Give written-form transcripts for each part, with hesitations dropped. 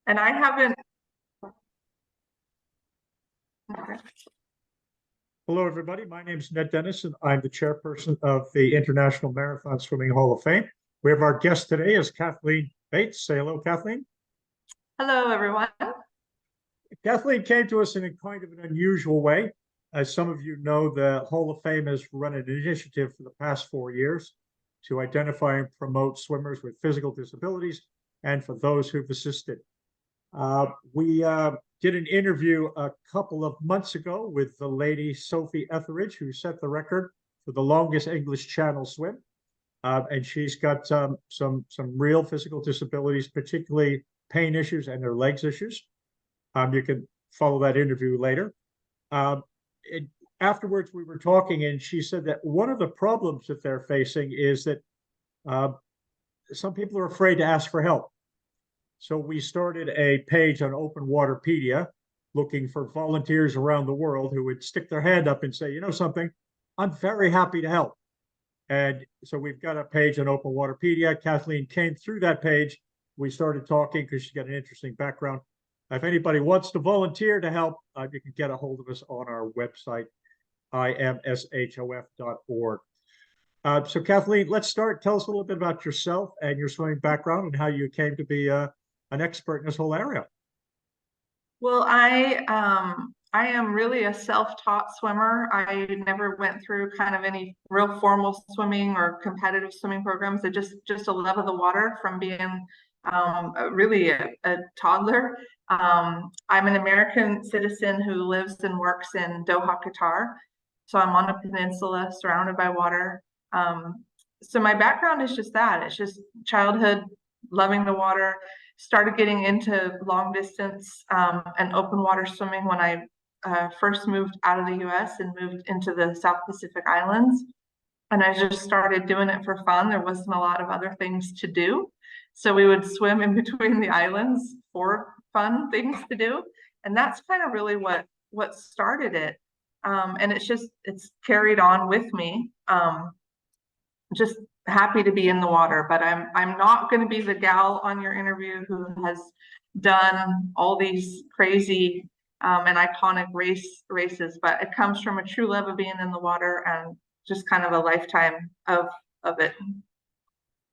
And I haven't. Okay. Hello, everybody. My name is Ned Dennis, and I'm the chairperson of the International Marathon Swimming Hall of Fame. We have our guest today is Kathleen Bates. Say hello, Kathleen. Hello, everyone. Kathleen came to us in a kind of an unusual way. As some of you know, the Hall of Fame has run an initiative for the past 4 years to identify and promote swimmers with physical disabilities and for those who've assisted. We did an interview a couple of months ago with the lady Sophie Etheridge, who set the record for the longest English Channel swim. And she's got some real physical disabilities, particularly pain issues and her legs issues. You can follow that interview later. Afterwards, we were talking, and she said that one of the problems that they're facing is that some people are afraid to ask for help. So we started a page on Open Waterpedia looking for volunteers around the world who would stick their hand up and say, you know something, I'm very happy to help. And so we've got a page on Open Waterpedia. Kathleen came through that page. We started talking because she's got an interesting background. If anybody wants to volunteer to help, you can get a hold of us on our website, imshof.org. So Kathleen, let's start. Tell us a little bit about yourself and your swimming background and how you came to be an expert in this whole area. Well, I am really a self-taught swimmer. I never went through kind of any real formal swimming or competitive swimming programs. I just a love of the water from being really a toddler. I'm an American citizen who lives and works in Doha, Qatar. So I'm on a peninsula surrounded by water. So my background is just that. It's just childhood, loving the water. Started getting into long distance and open water swimming when I first moved out of the US and moved into the South Pacific Islands. And I just started doing it for fun. There wasn't a lot of other things to do. So we would swim in between the islands for fun things to do. And that's kind of really what started it. And it's carried on with me. Just happy to be in the water, but I'm not going to be the gal on your interview who has done all these crazy and iconic races, but it comes from a true love of being in the water and just kind of a lifetime of it.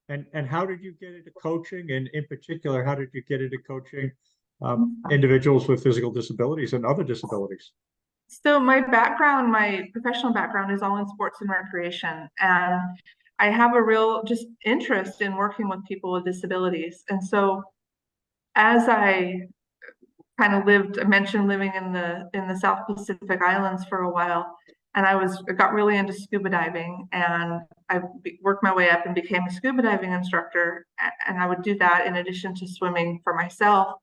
And how did you get into coaching? And in particular, how did you get into coaching individuals with physical disabilities and other disabilities? So my professional background is all in sports and recreation. And I have a real just interest in working with people with disabilities. And so as I kind of I mentioned living in the South Pacific Islands for a while, and I got really into scuba diving, and I worked my way up and became a scuba diving instructor. And I would do that in addition to swimming for myself.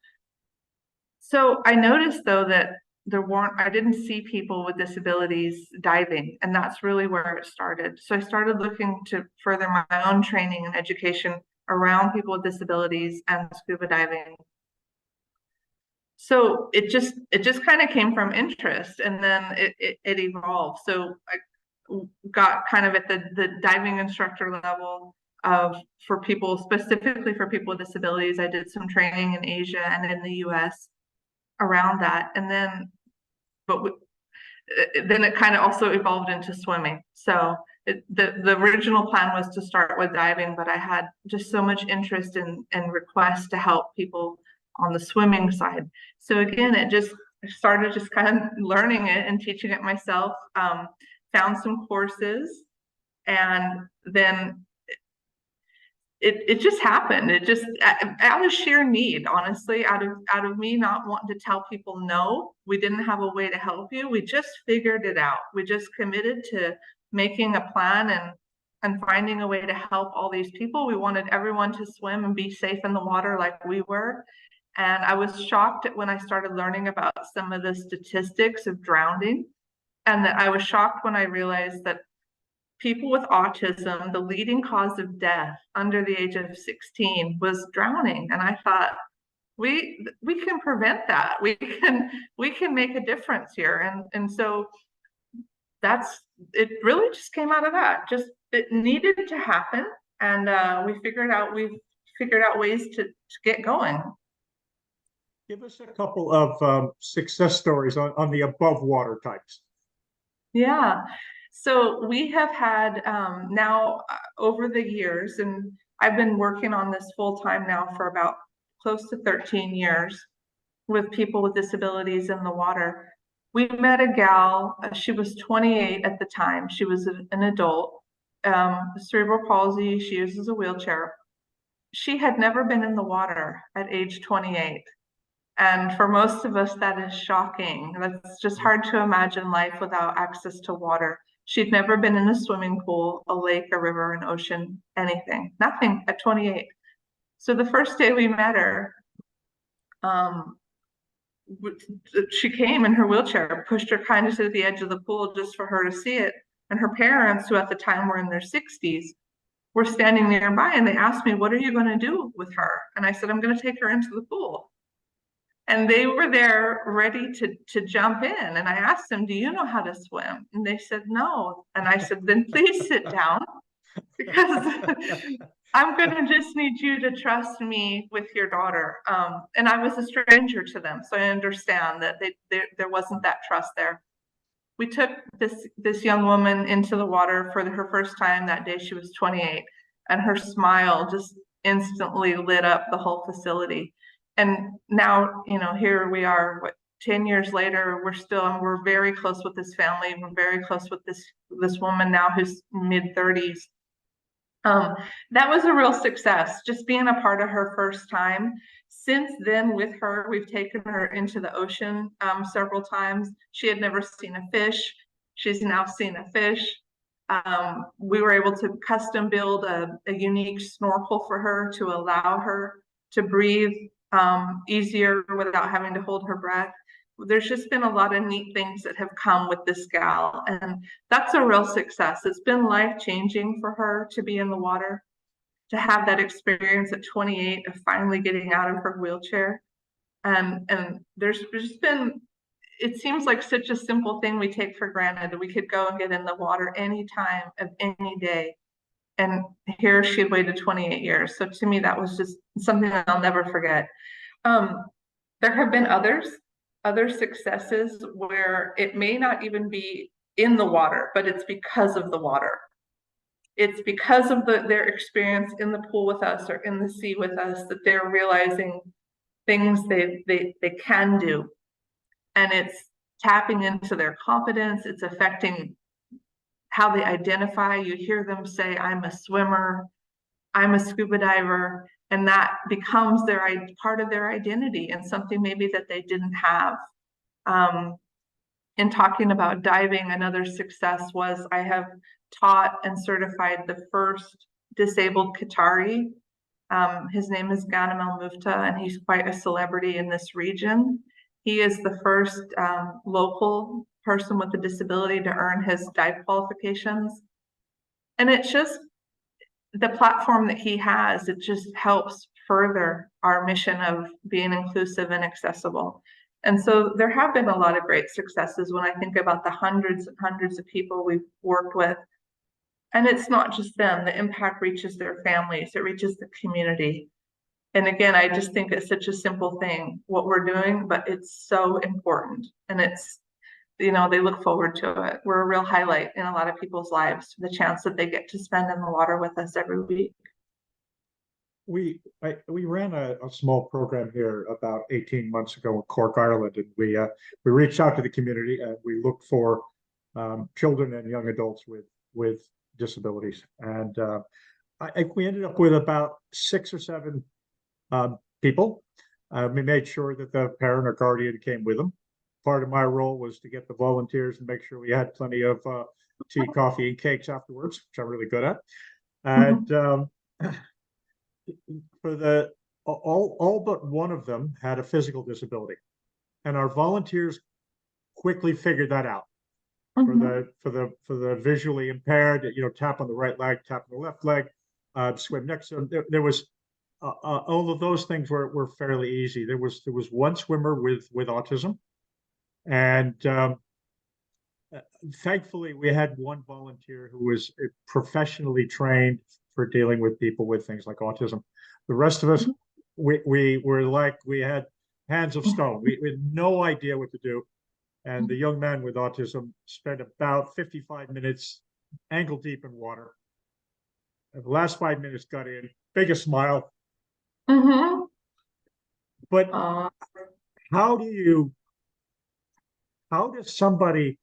So I noticed though that I didn't see people with disabilities diving, and that's really where it started. So I started looking to further my own training and education around people with disabilities and scuba diving. So it just kind of came from interest, and then it evolved. So I got kind of at the diving instructor level specifically for people with disabilities. I did some training in Asia and in the US around that, and then it kind of also evolved into swimming. So the original plan was to start with diving, but I had just so much interest and requests to help people on the swimming side. So again, it just started just kind of learning it and teaching it myself. Found some courses, and then it just happened. It just out of sheer need, honestly, out of me not wanting to tell people no, we didn't have a way to help you. We just figured it out. We just committed to making a plan and finding a way to help all these people. We wanted everyone to swim and be safe in the water like we were. And I was shocked when I started learning about some of the statistics of drowning, and that I was shocked when I realized that people with autism, the leading cause of death under the age of 16 was drowning. And I thought, we can prevent that. We can make a difference here. And so it really just came out of that. Just it needed to happen. And we've figured out ways to get going. Give us a couple of success stories on the above water types. Yeah. So we have had now over the years, and I've been working on this full time now for about close to 13 years with people with disabilities in the water. We met a gal, she was 28 at the time. She was an adult, cerebral palsy. She uses a wheelchair. She had never been in the water at age 28. And for most of us, that is shocking. That's just hard to imagine life without access to water. She'd never been in a swimming pool, a lake, a river, an ocean, anything, nothing at 28. So the first day we met her, um, she came in her wheelchair, pushed her kind of to the edge of the pool just for her to see it. And her parents, who at the time were in their 60s, were standing nearby and they asked me, "What are you going to do with her?" And I said, "I'm going to take her into the pool." And they were there ready to jump in. And I asked them, "Do you know how to swim?" And they said, "No." And I said, "Then please sit down because I'm going to just need you to trust me with your daughter." And I was a stranger to them. So I understand that there wasn't that trust there. We took this young woman into the water for her first time that day. She was 28, and her smile just instantly lit up the whole facility. And now, here we are, 10 years later, we're very close with this family. We're very close with this woman now who's mid 30s. That was a real success, just being a part of her first time. Since then, with her, we've taken her into the ocean several times. She had never seen a fish. She's now seen a fish. We were able to custom build a unique snorkel for her to allow her to breathe easier without having to hold her breath. There's just been a lot of neat things that have come with this gal, and that's a real success. It's been life-changing for her to be in the water, to have that experience at 28 of finally getting out of her wheelchair. And there's just been, it seems like such a simple thing we take for granted that we could go and get in the water any time of any day. And here she had waited 28 years. So to me, that was just something that I'll never forget. There have been other successes where it may not even be in the water, but it's because of the water. It's because of their experience in the pool with us or in the sea with us that they're realizing things they can do. And it's tapping into their confidence. It's affecting how they identify. You hear them say, "I'm a swimmer, I'm a scuba diver," and that becomes part of their identity and something maybe that they didn't have. In talking about diving, another success was I have taught and certified the first disabled Qatari. His name is Ghanem El Mufta, and he's quite a celebrity in this region. He is the first local person with a disability to earn his dive qualifications. And it's just the platform that he has, it just helps further our mission of being inclusive and accessible. And so there have been a lot of great successes when I think about the hundreds and hundreds of people we've worked with. And it's not just them, the impact reaches their families, it reaches the community. And again, I just think it's such a simple thing, what we're doing, but it's so important. And it's, they look forward to it. We're a real highlight in a lot of people's lives, the chance that they get to spend in the water with us every week. We ran a small program here about 18 months ago in Cork, Ireland, and we reached out to the community and we looked for children and young adults with disabilities, and we ended up with about 6 or 7 people. We made sure that the parent or guardian came with them. Part of my role was to get the volunteers and make sure we had plenty of tea, coffee, and cakes afterwards, which I'm really good at. And for all but one of them had a physical disability, and our volunteers quickly figured that out. For the visually impaired, tap on the right leg, tap on the left leg, swim next to them. There was all of those things were fairly easy. There was one swimmer with autism, and thankfully we had one volunteer who was professionally trained for dealing with people with things like autism. The rest of us, we were like, we had hands of stone. We had no idea what to do. And the young man with autism spent about 55 minutes ankle deep in water. And the last 5 minutes got in, biggest smile. Mm-hmm. But how do you, how does somebody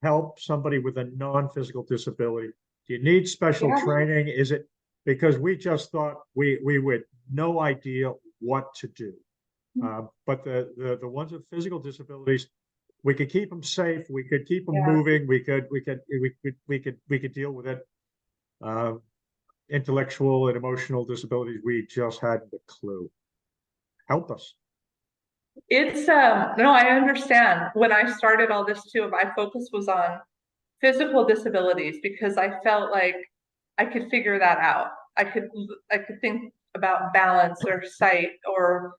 help somebody with a non-physical disability? Do you need special Yeah. training? Is it because we just thought we would no idea what to do? But the ones with physical disabilities, we could keep them safe. We could keep them Yeah. moving. We could deal with it. Intellectual and emotional disabilities, we just hadn't a clue. Help us. It's no, I understand. When I started all this too, my focus was on physical disabilities because I felt like I could figure that out. I could think about balance or sight or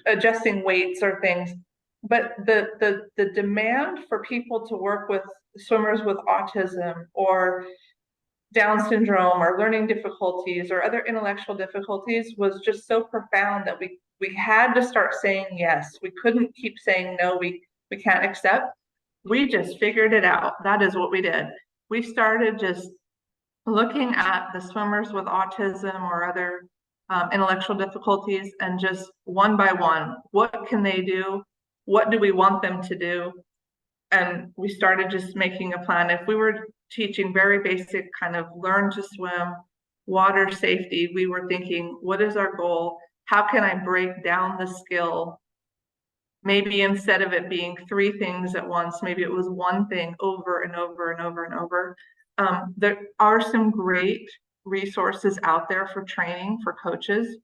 adjusting weights or things. But the demand for people to work with swimmers with autism or Down syndrome or learning difficulties or other intellectual difficulties was just so profound that we had to start saying yes. We couldn't keep saying no, we can't accept. We just figured it out. That is what we did. We started just looking at the swimmers with autism or other intellectual difficulties and just one by one, what can they do? What do we want them to do? And we started just making a plan. If we were teaching very basic kind of learn to swim, water safety, we were thinking, what is our goal? How can I break down the skill? Maybe instead of it being three things at once, maybe it was one thing over and over and over and over. There are some great resources out there for training for coaches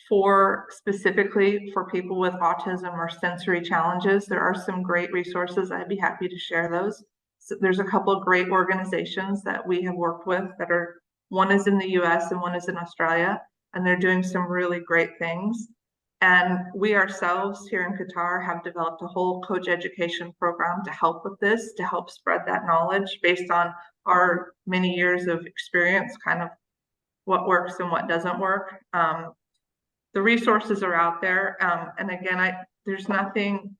for specifically for people with autism or sensory challenges. There are some great resources. I'd be happy to share those. So there's a couple of great organizations that we have worked with that are, one is in the US and one is in Australia, and they're doing some really great things. And we ourselves here in Qatar have developed a whole coach education program to help with this, to help spread that knowledge based on our many years of experience, kind of what works and what doesn't work. The resources are out there. And again, there's nothing,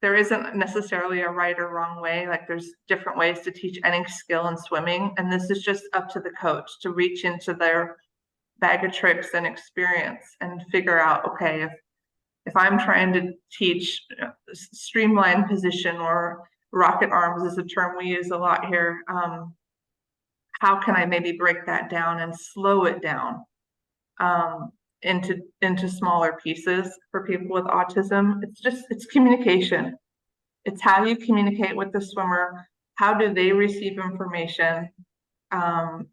there isn't necessarily a right or wrong way. Like there's different ways to teach any skill in swimming. And this is just up to the coach to reach into their bag of tricks and experience and figure out, okay, if I'm trying to teach streamline position or rocket arms is a term we use a lot here. How can I maybe break that down and slow it down? Into smaller pieces for people with autism. It's communication. It's how you communicate with the swimmer. How do they receive information? And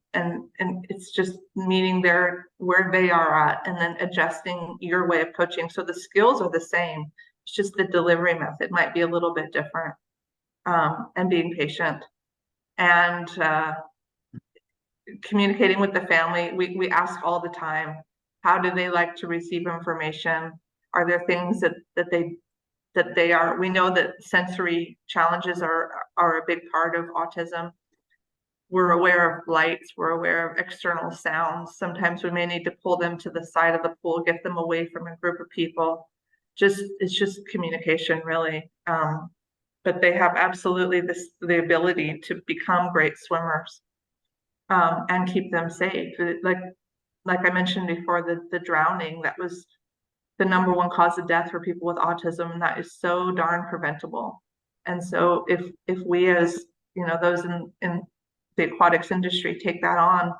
it's just meeting where they are at and then adjusting your way of coaching. So the skills are the same. It's just the delivery method might be a little bit different. And being patient and communicating with the family. We ask all the time, how do they like to receive information? Are there things that they are, we know that sensory challenges are a big part of autism. We're aware of lights, we're aware of external sounds. Sometimes we may need to pull them to the side of the pool, get them away from a group of people. It's just communication really. But they have absolutely the ability to become great swimmers and keep them safe. Like I mentioned before, the drowning, that was the number one cause of death for people with autism, and that is so darn preventable. And so if we as those in the aquatics industry take that on,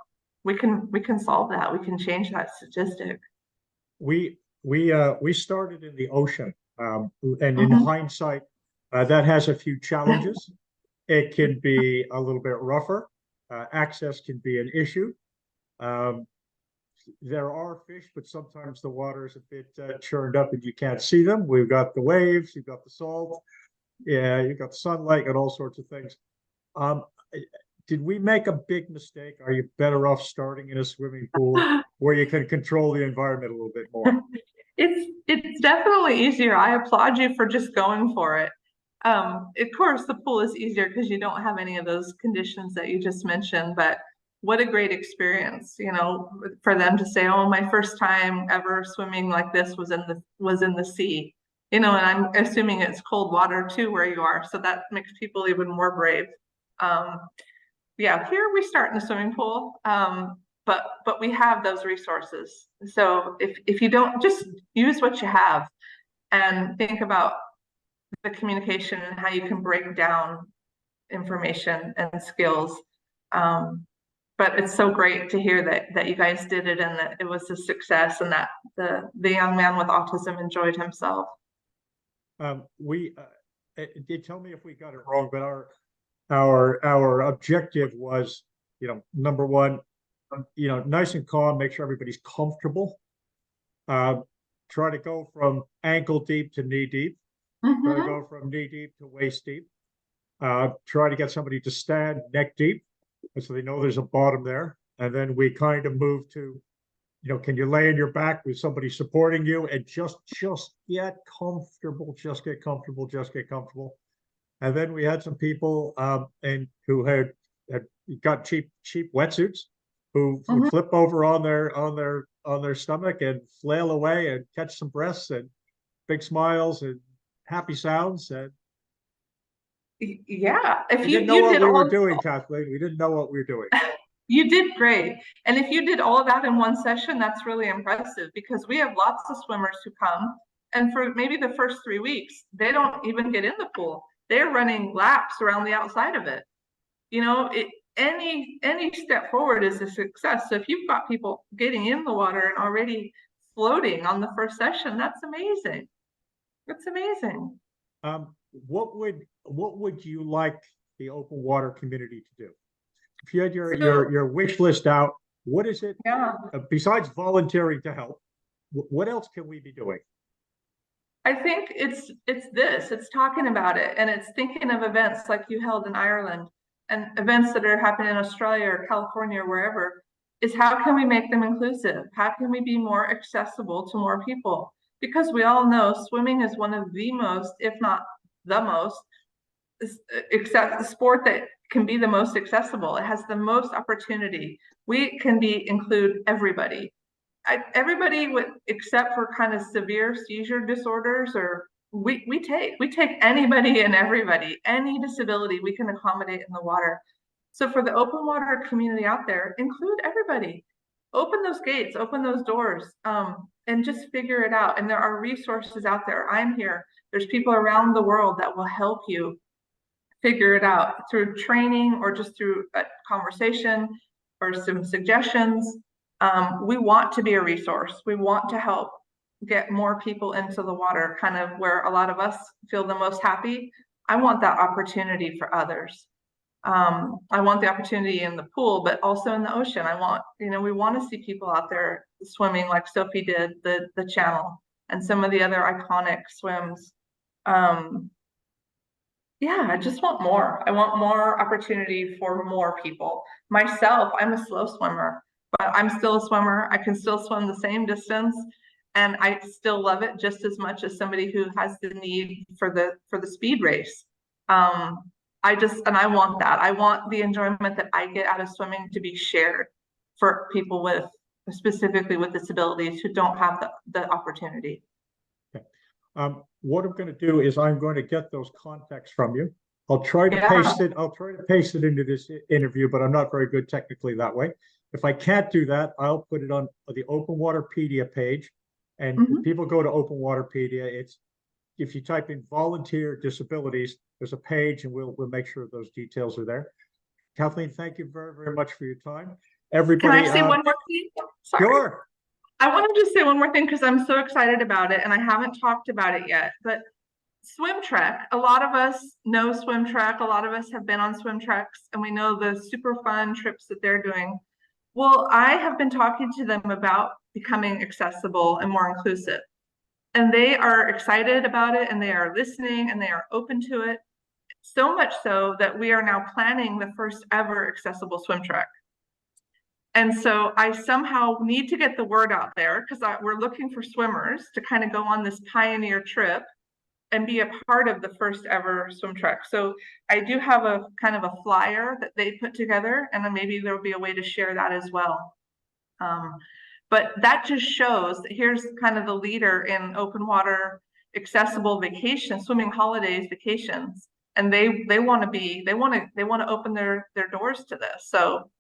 we can solve that. We can change that statistic. We started in the ocean, and in hindsight, that has a few challenges. It can be a little bit rougher. Access can be an issue. There are fish, but sometimes the water is a bit churned up and you can't see them. We've got the waves, you've got the salt, yeah, you've got the sunlight and all sorts of things. Did we make a big mistake? Are you better off starting in a swimming pool where you can control the environment a little bit more? It's definitely easier. I applaud you for just going for it. Of course, the pool is easier because you don't have any of those conditions that you just mentioned, but what a great experience, you know, for them to say, oh, my first time ever swimming like this was in the sea. You know, and I'm assuming it's cold water too where you are, so that makes people even more brave. Um, yeah, here we start in the swimming pool, but we have those resources. So if you don't, just use what you have and think about the communication and how you can break down information and skills. But it's so great to hear that you guys did it and that it was a success and that the young man with autism enjoyed himself. Tell me if we got it wrong, but our objective was, number one, nice and calm, make sure everybody's comfortable. Try to go from ankle deep to knee deep. Mm-hmm. Try to go from knee deep to waist deep. Try to get somebody to stand neck deep, so they know there's a bottom there. And then we kind of move to, can you lay on your back with somebody supporting you and just get comfortable, just get comfortable. And then we had some people and who had got cheap wetsuits who would flip over on their stomach and flail away and catch some breaths and big smiles and happy sounds. And yeah, if we didn't know what we were doing, Kathleen. We didn't know what we were doing. You did great. And if you did all of that in one session, that's really impressive because we have lots of swimmers who come and for maybe the first 3 weeks, they don't even get in the pool. They're running laps around the outside of it. You know, any step forward is a success. So if you've got people getting in the water and already floating on the first session, that's amazing. That's amazing. What would you like the open water community to do? If you had your wish list out, what is it? Yeah. Besides volunteering to help, what else can we be doing? I think it's talking about it, and it's thinking of events like you held in Ireland and events that are happening in Australia or California or wherever, is how can we make them inclusive? How can we be more accessible to more people? Because we all know swimming is one of the most, if not the most, except the sport that can be the most accessible. It has the most opportunity. We can include everybody. Everybody with, except for kind of severe seizure disorders, or we take anybody and everybody, any disability we can accommodate in the water. So for the open water community out there, include everybody. Open those gates, open those doors, and just figure it out. And there are resources out there. I'm here. There's people around the world that will help you figure it out through training or just through a conversation or some suggestions. We want to be a resource. We want to help get more people into the water, kind of where a lot of us feel the most happy. I want that opportunity for others. I want the opportunity in the pool, but also in the ocean. We want to see people out there swimming like Sophie did, the channel and some of the other iconic swims. Yeah, I just want more. I want more opportunity for more people. Myself, I'm a slow swimmer, but I'm still a swimmer. I can still swim the same distance, and I still love it just as much as somebody who has the need for the speed race. I want that. I want the enjoyment that I get out of swimming to be shared for people with, specifically with disabilities who don't have the opportunity. Okay. What I'm going to do is I'm going to get those contacts from you. I'll try to paste it. I'll try to paste it into this interview, but I'm not very good technically that way. If I can't do that, I'll put it on the Open Waterpedia page. And if people go to Open Waterpedia, if you type in volunteer disabilities, there's a page, and we'll make sure those details are there. Kathleen, thank you very, very much for your time. Everybody, can I say one more thing? Sorry. Sure. I want to just say one more thing because I'm so excited about it and I haven't talked about it yet. But Swim Trek, a lot of us know Swim Trek. A lot of us have been on swim treks and we know the super fun trips that they're doing. Well, I have been talking to them about becoming accessible and more inclusive. And they are excited about it and they are listening and they are open to it. So much so that we are now planning the first ever accessible swim trek. And so I somehow need to get the word out there because we're looking for swimmers to kind of go on this pioneer trip and be a part of the first ever swim track. So I do have a kind of a flyer that they put together, and then maybe there'll be a way to share that as well. But that just shows that here's kind of the leader in open water accessible vacation, swimming holidays, vacations. And they want to open their doors to this. So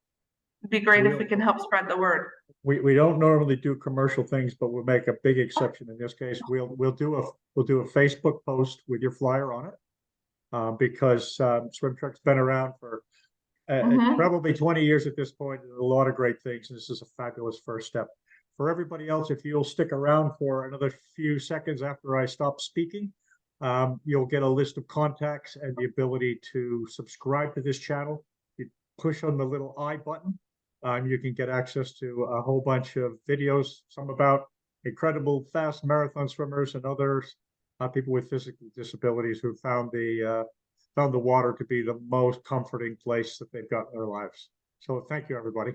it'd be great if we can help spread the word. We don't normally do commercial things, but we'll make a big exception in this case. We'll do a Facebook post with your flyer on it. Because Swim Truck's been around for probably 20 years at this point. A lot of great things. This is a fabulous first step. For everybody else, if you'll stick around for another few seconds after I stop speaking, you'll get a list of contacts and the ability to subscribe to this channel. You push on the little I button. You can get access to a whole bunch of videos, some about incredible fast marathon swimmers and others, people with physical disabilities who found the water to be the most comforting place that they've got in their lives. So thank you, everybody.